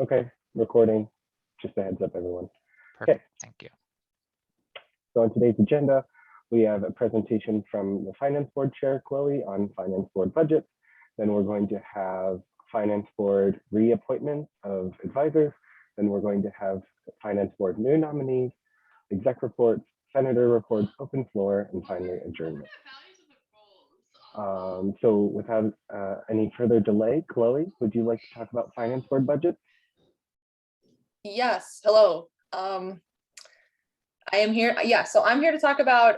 Okay, recording. Just a heads up, everyone. Perfect. Thank you. So on today's agenda, we have a presentation from the Finance Board Chair, Chloe, on Finance Board budgets. Then we're going to have Finance Board reappointment of advisors. Then we're going to have Finance Board new nominees, exec reports, senator reports, open floor, and finally adjournment. So without any further delay, Chloe, would you like to talk about Finance Board budget? Yes, hello. I am here. Yeah, so I'm here to talk about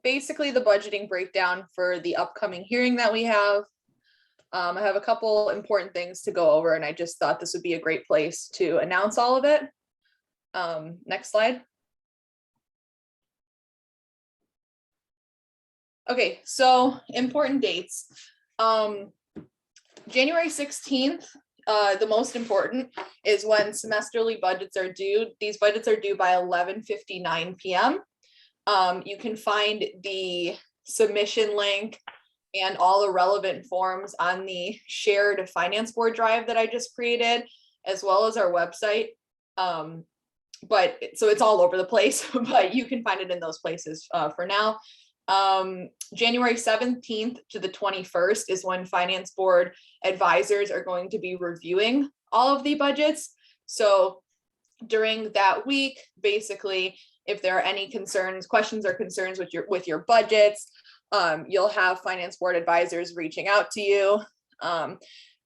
basically the budgeting breakdown for the upcoming hearing that we have. I have a couple important things to go over, and I just thought this would be a great place to announce all of it. Next slide. Okay, so important dates. January 16th, the most important is when semesterly budgets are due. These budgets are due by 11:59 p.m. You can find the submission link and all the relevant forms on the shared Finance Board drive that I just created, as well as our website. But so it's all over the place, but you can find it in those places for now. January 17th to the 21st is when Finance Board advisors are going to be reviewing all of the budgets. So during that week, basically, if there are any concerns, questions or concerns with your budgets, you'll have Finance Board advisors reaching out to you. And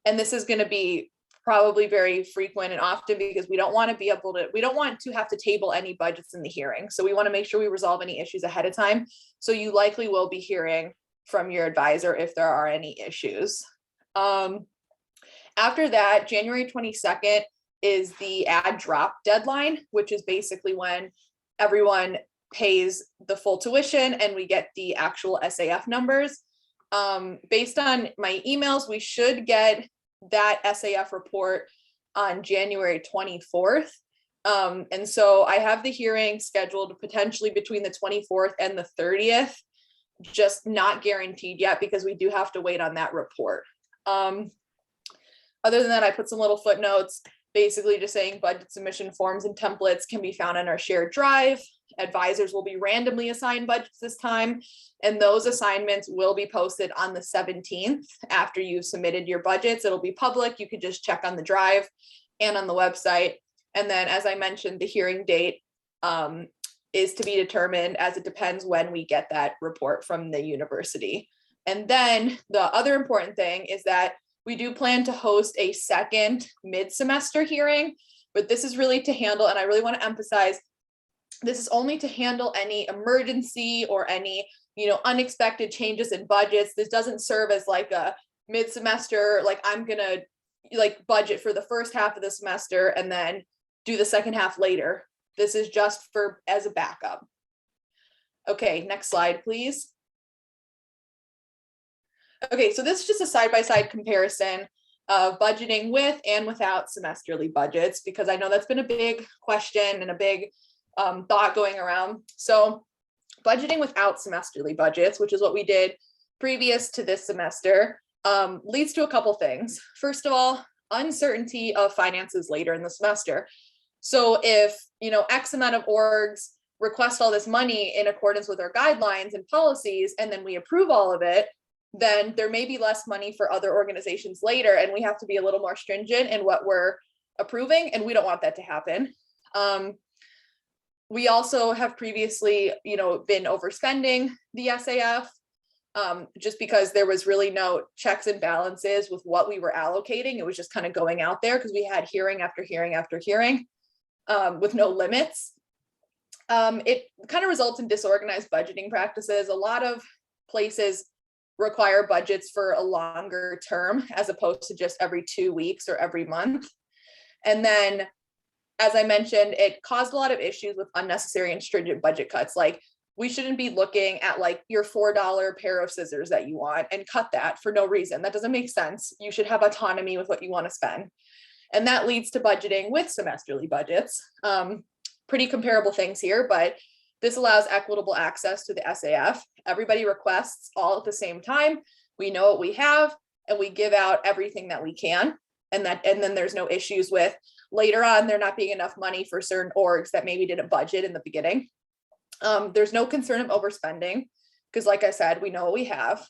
this is going to be probably very frequent and often because we don't want to have to table any budgets in the hearing. So we want to make sure we resolve any issues ahead of time. So you likely will be hearing from your advisor if there are any issues. After that, January 22nd is the add drop deadline, which is basically when everyone pays the full tuition and we get the actual SAF numbers. Based on my emails, we should get that SAF report on January 24th. And so I have the hearing scheduled potentially between the 24th and the 30th, just not guaranteed yet because we do have to wait on that report. Other than that, I put some little footnotes, basically just saying budget submission forms and templates can be found on our shared drive. Advisors will be randomly assigned budgets this time, and those assignments will be posted on the 17th after you've submitted your budgets. It'll be public. You can just check on the drive and on the website. And then, as I mentioned, the hearing date is to be determined, as it depends when we get that report from the university. And then the other important thing is that we do plan to host a second mid-semester hearing, but this is really to handle, and I really want to emphasize, this is only to handle any emergency or any, unexpected changes in budgets. This doesn't serve as like a mid-semester, like I'm gonna budget for the first half of the semester and then do the second half later. This is just as a backup. Okay, next slide, please. Okay, so this is just a side-by-side comparison of budgeting with and without semesterly budgets, because I know that's been a big question and a big thought going around. So budgeting without semesterly budgets, which is what we did previous to this semester, leads to a couple things. First of all, uncertainty of finances later in the semester. So if, X amount of orgs request all this money in accordance with our guidelines and policies, and then we approve all of it, then there may be less money for other organizations later, and we have to be a little more stringent in what we're approving, and we don't want that to happen. We also have previously, been overspending the SAF just because there was really no checks and balances with what we were allocating. It was just kind of going out there because we had hearing after hearing after hearing with no limits. It kind of results in disorganized budgeting practices. A lot of places require budgets for a longer term as opposed to just every 2 weeks or every month. And then, as I mentioned, it caused a lot of issues with unnecessary and stringent budget cuts. Like, we shouldn't be looking at like your $4 pair of scissors that you want and cut that for no reason. That doesn't make sense. You should have autonomy with what you want to spend. And that leads to budgeting with semesterly budgets. Pretty comparable things here, but this allows equitable access to the SAF. Everybody requests all at the same time. We know what we have and we give out everything that we can. and then there's no issues with later on there not being enough money for certain orgs that maybe didn't budget in the beginning. There's no concern of overspending because, like I said, we know what we have.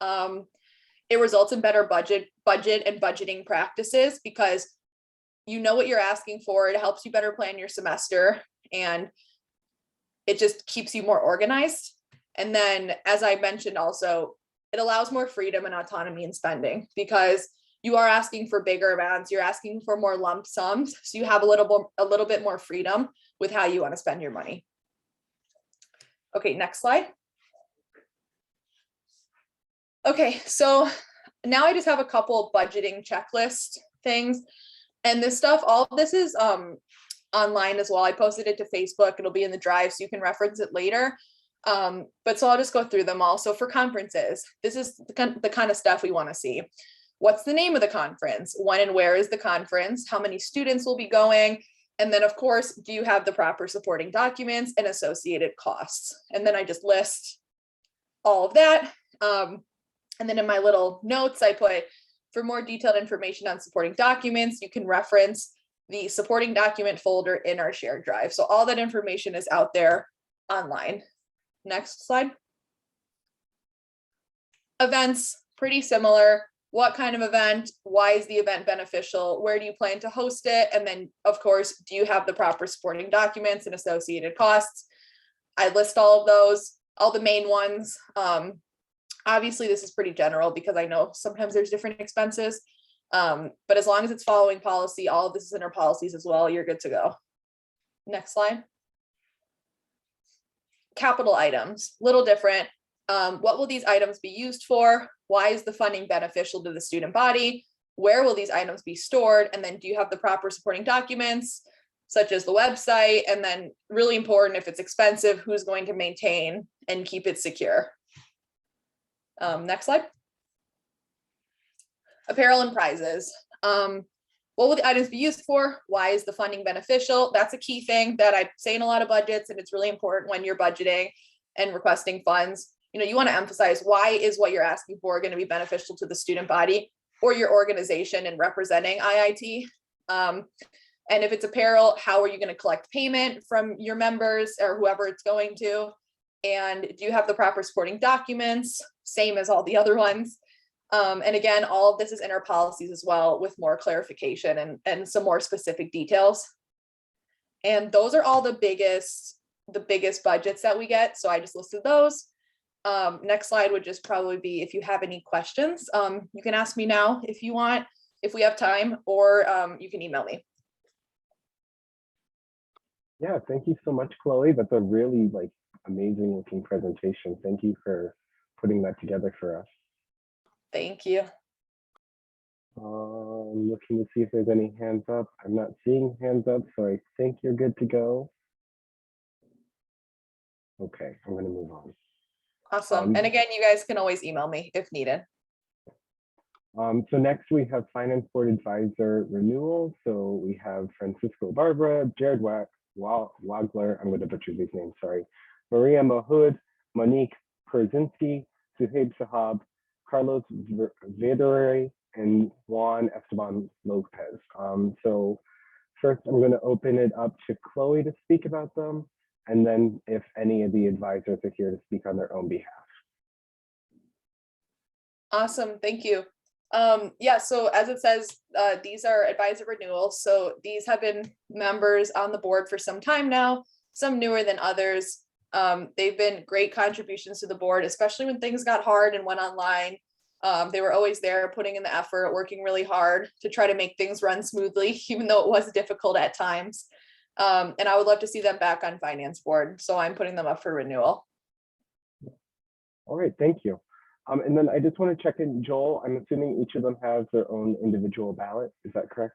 It results in better budget and budgeting practices because you know what you're asking for. It helps you better plan your semester, and it just keeps you more organized. And then, as I mentioned also, it allows more freedom and autonomy in spending because you are asking for bigger amounts, you're asking for more lump sums, so you have a little bit more freedom with how you want to spend your money. Okay, next slide. Okay, so now I just have a couple budgeting checklist things, and this stuff, all of this is online as well. I posted it to Facebook. It'll be in the drive so you can reference it later. But so I'll just go through them all. So for conferences, this is the kind of stuff we want to see. What's the name of the conference? When and where is the conference? How many students will be going? And then, of course, do you have the proper supporting documents and associated costs? And then I just list all of that. And then in my little notes, I put, for more detailed information on supporting documents, you can reference the supporting document folder in our shared drive. So all that information is out there online. Next slide. Events, pretty similar. What kind of event? Why is the event beneficial? Where do you plan to host it? And then, of course, do you have the proper supporting documents and associated costs? I list all of those, all the main ones. Obviously, this is pretty general because I know sometimes there's different expenses. But as long as it's following policy, all of this is in our policies as well, you're good to go. Next slide. Capital items, little different. What will these items be used for? Why is the funding beneficial to the student body? Where will these items be stored? And then do you have the proper supporting documents, such as the website? And then really important, if it's expensive, who's going to maintain and keep it secure? Next slide. Apparel and prizes. What will the items be used for? Why is the funding beneficial? That's a key thing that I say in a lot of budgets, and it's really important when you're budgeting and requesting funds. You know, you want to emphasize why is what you're asking for going to be beneficial to the student body or your organization and representing IIT. And if it's apparel, how are you going to collect payment from your members or whoever it's going to? And do you have the proper supporting documents? Same as all the other ones. And again, all of this is in our policies as well with more clarification and some more specific details. And those are all the biggest budgets that we get. So I just listed those. Next slide would just probably be if you have any questions, you can ask me now if you want, if we have time, or you can email me. Yeah, thank you so much, Chloe. That's a really amazing looking presentation. Thank you for putting that together for us. Thank you. Looking to see if there's any hands up. I'm not seeing hands up, so I think you're good to go. Okay, I'm going to move on. Awesome. And again, you guys can always email me if needed. So next we have Finance Board Advisor renewal. So we have Francisco Barbara, Jared Wagler, I'm going to butcher these names, sorry, Maria Mahmoud, Monique Perzinski, Suhaib Sahab, Carlos Vedere, and Juan Esteban Lopez. So first I'm going to open it up to Chloe to speak about them, and then if any of the advisors are here to speak on their own behalf. Awesome, thank you. Yeah, so as it says, these are advisor renewals. So these have been members on the board for some time now, some newer than others. They've been great contributions to the board, especially when things got hard and went online. They were always there putting in the effort, working really hard to try to make things run smoothly, even though it was difficult at times. And I would love to see them back on finance board. So I'm putting them up for renewal. All right, thank you. And then I just want to check in, Joel, I'm assuming each of them has their own individual ballot. Is that correct?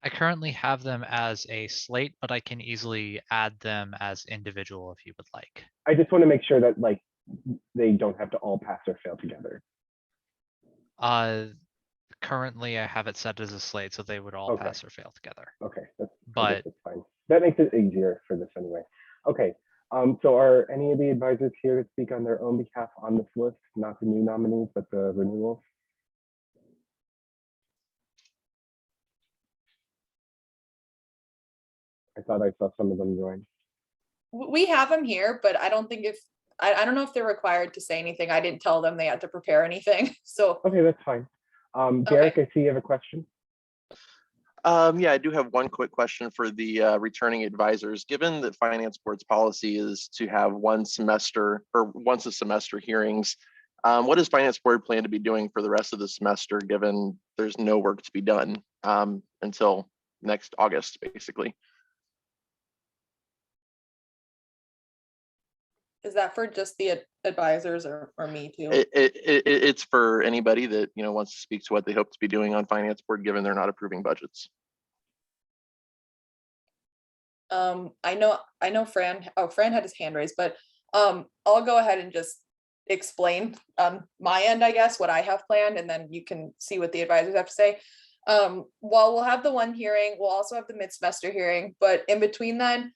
I currently have them as a slate, but I can easily add them as individual if you would like. I just want to make sure that they don't have to all pass or fail together. Currently I have it set as a slate, so they would all Okay. pass or fail together. Okay, I But guess that's fine. That makes it easier for this anyway. Okay, so are any of the advisors here to speak on their own behalf on this list, not the new nominees, but the renewals? I thought I saw some of them join. We have them here, but I don't think I don't know if they're required to say anything. I didn't tell them they had to prepare anything. So, Okay, that's fine. Derek, I see you have a question. Yeah, I do have one quick question for the returning advisors. Given that Finance Board's policy is to have once a semester hearings, what does Finance Board plan to be doing for the rest of the semester, given there's no work to be done until next August, basically? is that for just the advisors or me too? It's for anybody that wants to speak to what they hope to be doing on Finance Board, given they're not approving budgets. I know Fran. Oh, Fran had his hand raised, but I'll go ahead and just explain my end, I guess, what I have planned, and then you can see what the advisors have to say. While we'll have the one hearing, we'll also have the mid-semester hearing, but in between then,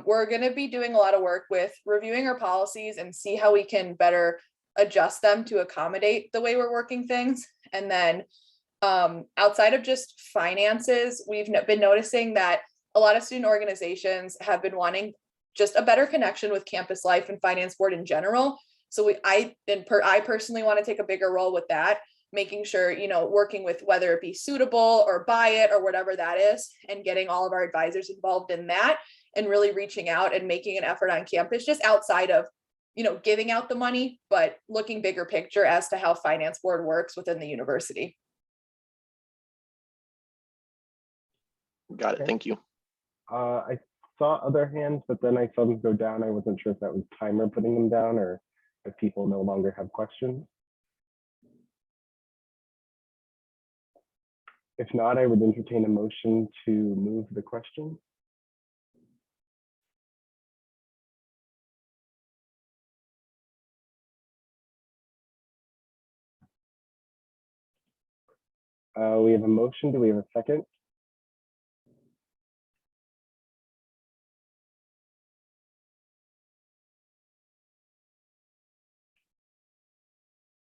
we're going to be doing a lot of work with reviewing our policies and see how we can better adjust them to accommodate the way we're working things. And then outside of just finances, we've been noticing that a lot of student organizations have been wanting just a better connection with campus life and Finance Board in general. So I personally want to take a bigger role with that, making sure, working with whether it be Suitable or Buy It or whatever that is, and getting all of our advisors involved in that, and really reaching out and making an effort on campus, just outside of, giving out the money, but looking bigger picture as to how Finance Board works within the university. Got it. Thank you. I saw other hands, but then I saw them go down. I wasn't sure if that was timer putting them down or if people no longer have questions. If not, I would entertain a motion to move the question. We have a motion. Do we have a second?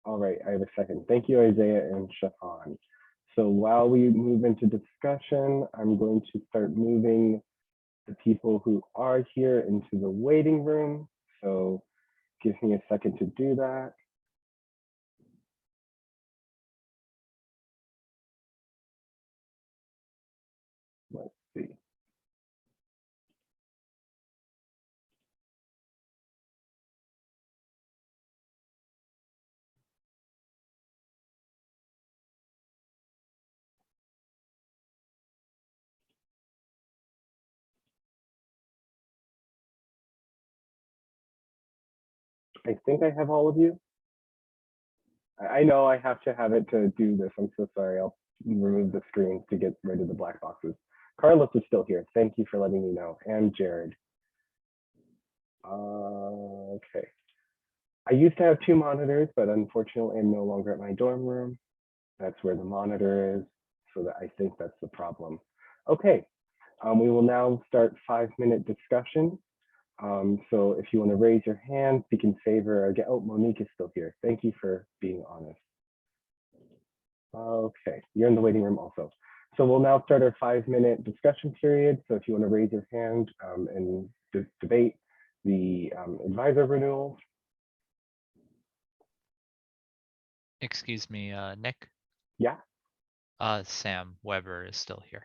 All right, I have a second. Thank you, Isaiah and Shafan. So while we move into discussion, I'm going to start moving the people who are here into the waiting room. So give me a second to do that. Let's see. I think I have all of you. I know I have to have it to do this. I'm so sorry. I'll remove the screen to get rid of the black boxes. Carlos is still here. Thank you for letting me know. And Jared. Okay. I used to have 2 monitors, but unfortunately I'm no longer at my dorm room. That's where the monitor is. So that I think that's the problem. Okay. We will now start 5-minute discussion. So if you want to raise your hand, speak in favor. Oh, Monique is still here. Thank you for being honest. Okay, you're in the waiting room also. So we'll now start our 5-minute discussion period. So if you want to raise your hand and debate the advisor renewals. Excuse me, Nick. Yeah. Sam Weber is still here.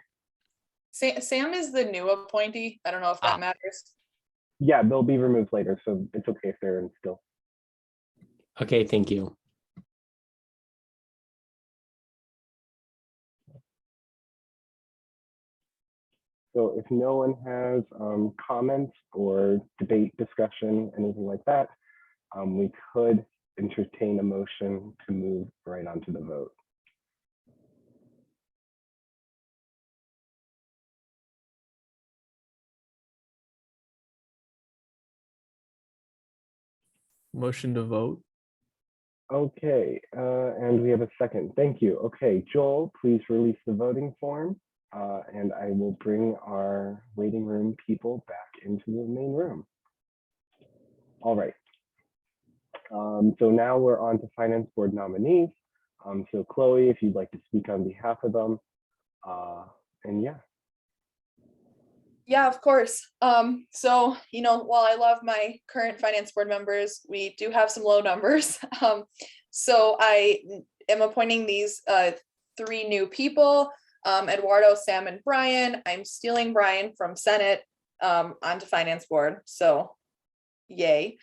Sam is the new appointee. I don't know if that matters. Yeah, they'll be removed later, so it's okay if they're in still. Okay, thank you. So if no one has comments or debate, discussion, anything like that, we could entertain a motion to move right on to the vote. Motion to vote. Okay, and we have a second. Thank you. Okay, Joel, please release the voting form, and I will bring our waiting room people back into the main room. All right. So now we're on to Finance Board nominees. So Chloe, if you'd like to speak on behalf of them, and yeah. Yeah, of course. So, while I love my current finance board members, we do have some low numbers. So I am appointing these three new people, Eduardo, Sam, and Brian. I'm stealing Brian from Senate onto finance board. So yay.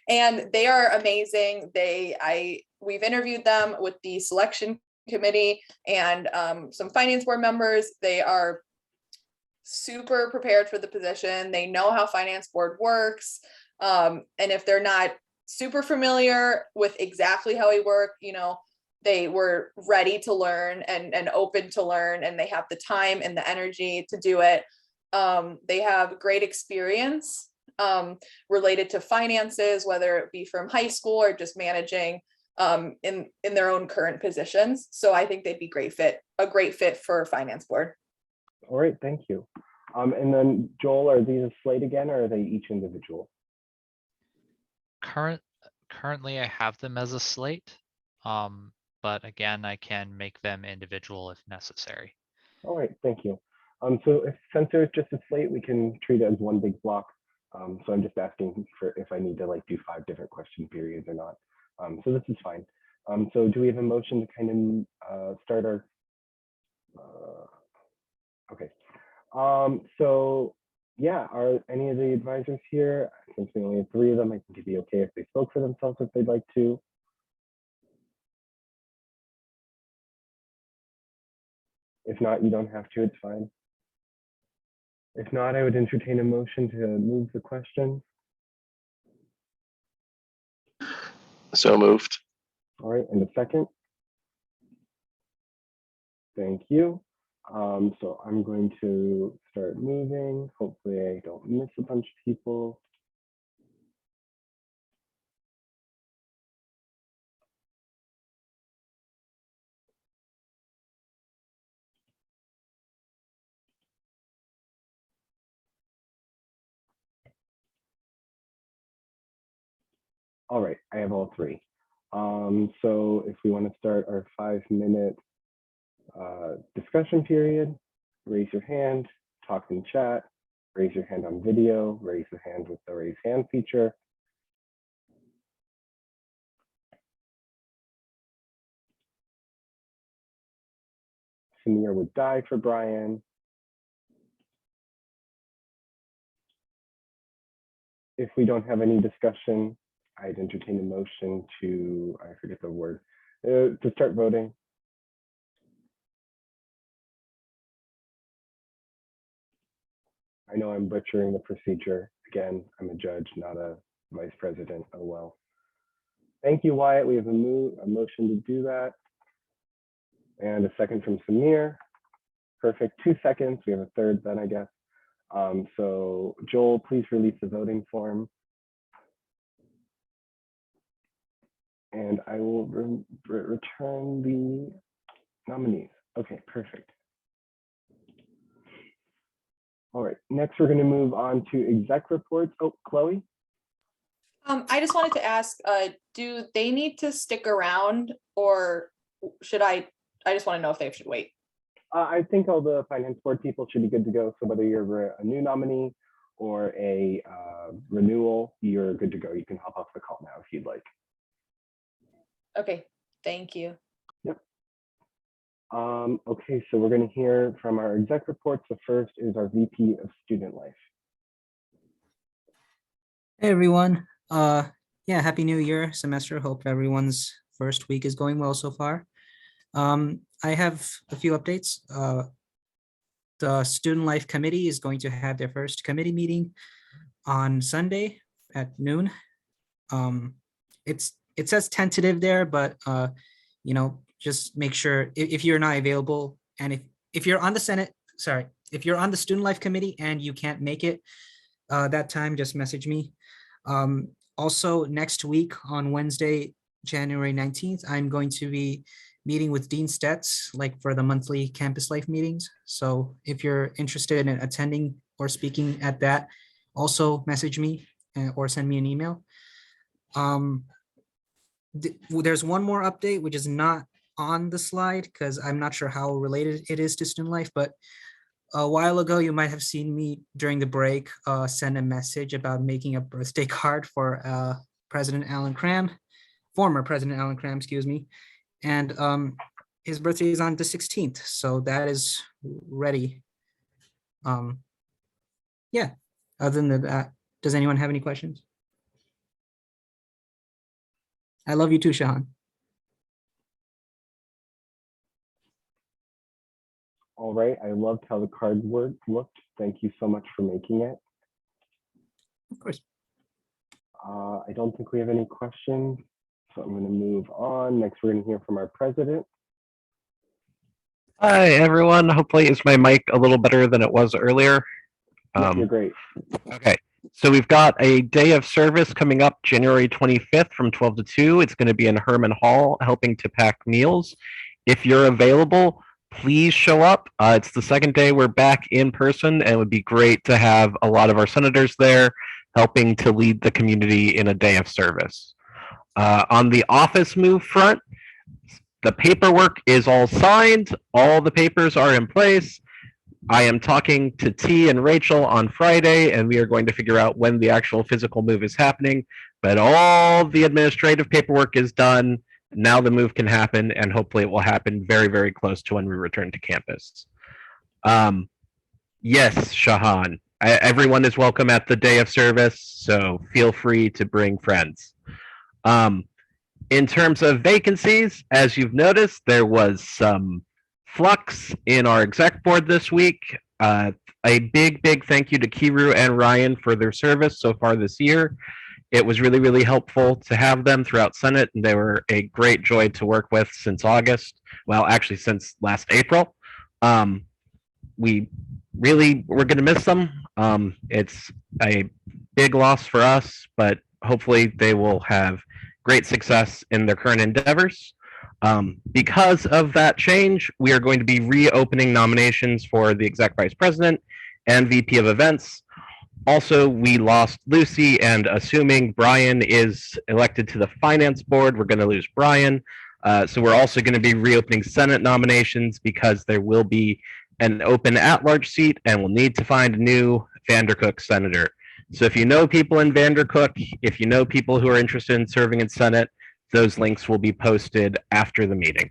And they are amazing. We've interviewed them with the selection committee and some finance board members. They are super prepared for the position. They know how finance board works. And if they're not super familiar with exactly how we work, they were ready to learn and open to learn, and they have the time and the energy to do it. They have great experience related to finances, whether it be from high school or just managing in their own current positions. So I think they'd be a great fit for finance board. All right, thank you. And then Joel, are these a slate again, or are they each individual? Currently I have them as a slate. But again, I can make them individual if necessary. All right, thank you. So since there's just a slate, we can treat it as one big block. So I'm just asking for if I need to do 5 different question periods or not. So this is fine. So do we have a motion to kind of start our, okay. So yeah, are any of the advisors here? Since we only have 3 of them, I think it'd be okay if they spoke for themselves if they'd like to. If not, you don't have to, it's fine. If not, I would entertain a motion to move the question. So moved. All right, and a second. Thank you. So I'm going to start moving. Hopefully I don't miss a bunch of people. All right, I have all 3. So if we want to start our 5-minute discussion period, raise your hand, talk in chat, raise your hand on video, raise your hand with the raise hand feature. Samir would die for Brian. If we don't have any discussion, I'd entertain a motion to, I forget the word, to start voting. I know I'm butchering the procedure. Again, I'm a judge, not a vice president. Oh well. Thank you, Wyatt. We have a motion to do that. And a second from Samir. Perfect. 2 seconds. We have a third then, I guess. So Joel, please release the voting form. And I will return the nominees. Okay, perfect. All right, next we're going to move on to exec reports. Oh, Chloe? I just wanted to ask, do they need to stick around, or should I just want to know if they should wait. I think all the finance board people should be good to go. So whether you're a new nominee or a renewal, you're good to go. You can hop off the call now if you'd like. Okay, thank you. Yep. Okay, so we're going to hear from our exec reports. The first is our VP of Student Life. Hey everyone. Yeah, happy new year semester. Hope everyone's first week is going well so far. I have a few updates. The Student Life Committee is going to have their first committee meeting on Sunday at noon. It says tentative there, but just make sure if you're not available, and if you're on the if you're on the Student Life Committee and you can't make it that time, just message me. Also, next week on Wednesday, January 19th, I'm going to be meeting with Dean Stetz, for the monthly campus life meetings. So if you're interested in attending or speaking at that, also message me or send me an email. There's one more update, which is not on the slide because I'm not sure how related it is to Student Life, but A while ago, you might have seen me during the break send a message about making a birthday card for President Alan Cram, former President Alan Cram, excuse me. And his birthday is on the 16th, so that is ready. Yeah, other than that, does anyone have any questions? I love you too, Shahan. All right, I loved how the card looked. Thank you so much for making it. Of course. I don't think we have any questions, so I'm going to move on. Next, we're going to hear from our president. Hi, everyone. Hopefully, is my mic a little better than it was earlier? Yeah, you're great. Okay. So we've got a day of service coming up January 25th from 12 to 2. It's going to be in Herman Hall, helping to pack meals. If you're available, please show up. It's the second day we're back in person, and it would be great to have a lot of our senators there helping to lead the community in a day of service. On the office move front, the paperwork is all signed. All the papers are in place. I am talking to T and Rachel on Friday, and we are going to figure out when the actual physical move is happening. But all the administrative paperwork is done. Now the move can happen, and hopefully it will happen very, very close to when we return to campus. Yes, Shahan, everyone is welcome at the day of service, so feel free to bring friends. In terms of vacancies, as you've noticed, there was some flux in our exec board this week. A big, big thank you to Kiru and Ryan for their service so far this year. It was really, really helpful to have them throughout Senate, and they were a great joy to work with since August. Well, actually, since last April. We really, we're going to miss them. It's a big loss for us, but hopefully they will have great success in their current endeavors. Because of that change, we are going to be reopening nominations for the exec vice president and VP of events. Also, we lost Lucy, and assuming Brian is elected to the finance board, we're going to lose Brian. So we're also going to be reopening Senate nominations because there will be an open at-large seat, and we'll need to find a new Vandercook senator. So if you know people in Vandercook, if you know people who are interested in serving in Senate, those links will be posted after the meeting.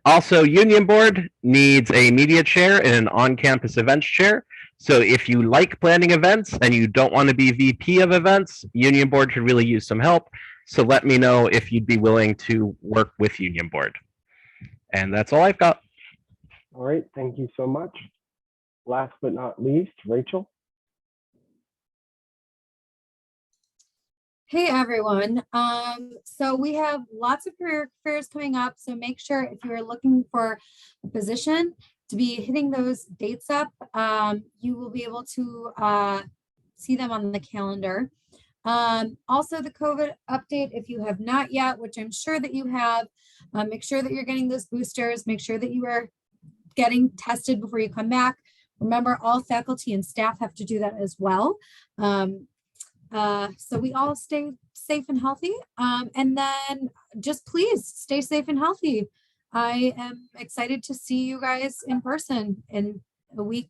Also, Union Board needs a media chair and an on-campus events chair. So if you like planning events and you don't want to be VP of events, Union Board could really use some help. So let me know if you'd be willing to work with Union Board. And that's all I've got. All right, thank you so much. Last but not least, Rachel. Hey everyone. So we have lots of career fairs coming up. So make sure if you're looking for a position to be hitting those dates up, you will be able to see them on the calendar. Also the COVID update, if you have not yet, which I'm sure that you have, make sure that you're getting those boosters, make sure that you are getting tested before you come back. Remember, all faculty and staff have to do that as well. So we all stay safe and healthy. And then just please stay safe and healthy. I am excited to see you guys in person in a week.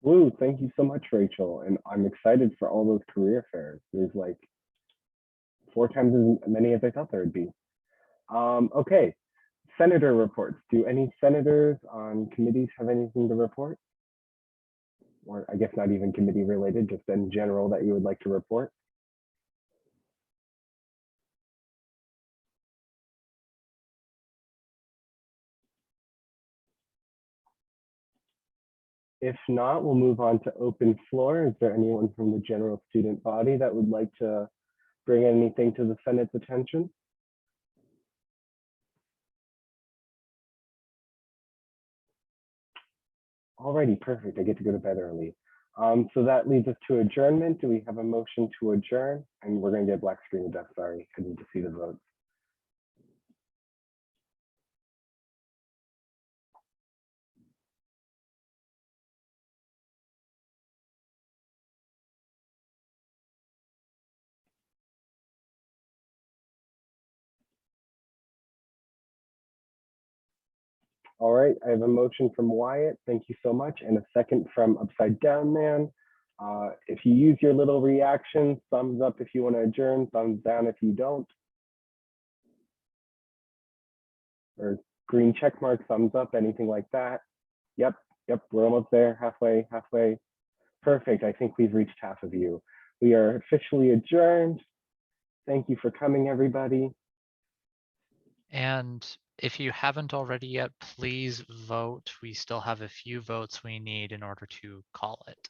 Woo, thank you so much, Rachel. And I'm excited for all those career fairs. There's like 4 times as many as I thought there would be. Okay, senator reports. Do any senators on committees have anything to report? Or I guess not even committee related, just in general that you would like to report? If not, we'll move on to open floor. Is there anyone from the general student body that would like to bring anything to the Senate's attention? Alrighty, perfect. I get to go to bed early. So that leads us to adjournment. Do we have a motion to adjourn? And we're going to get black screen of death. Sorry, I need to see the votes. All right, I have a motion from Wyatt. Thank you so much. And a second from Upside Down Man. If you use your little reaction, thumbs up if you want to adjourn, thumbs down if you don't. Or green check mark, thumbs up, anything like that. Yep, we're almost there, halfway. Perfect, I think we've reached half of you. We are officially adjourned. Thank you for coming, everybody. And if you haven't already yet, please vote. We still have a few votes we need in order to call it.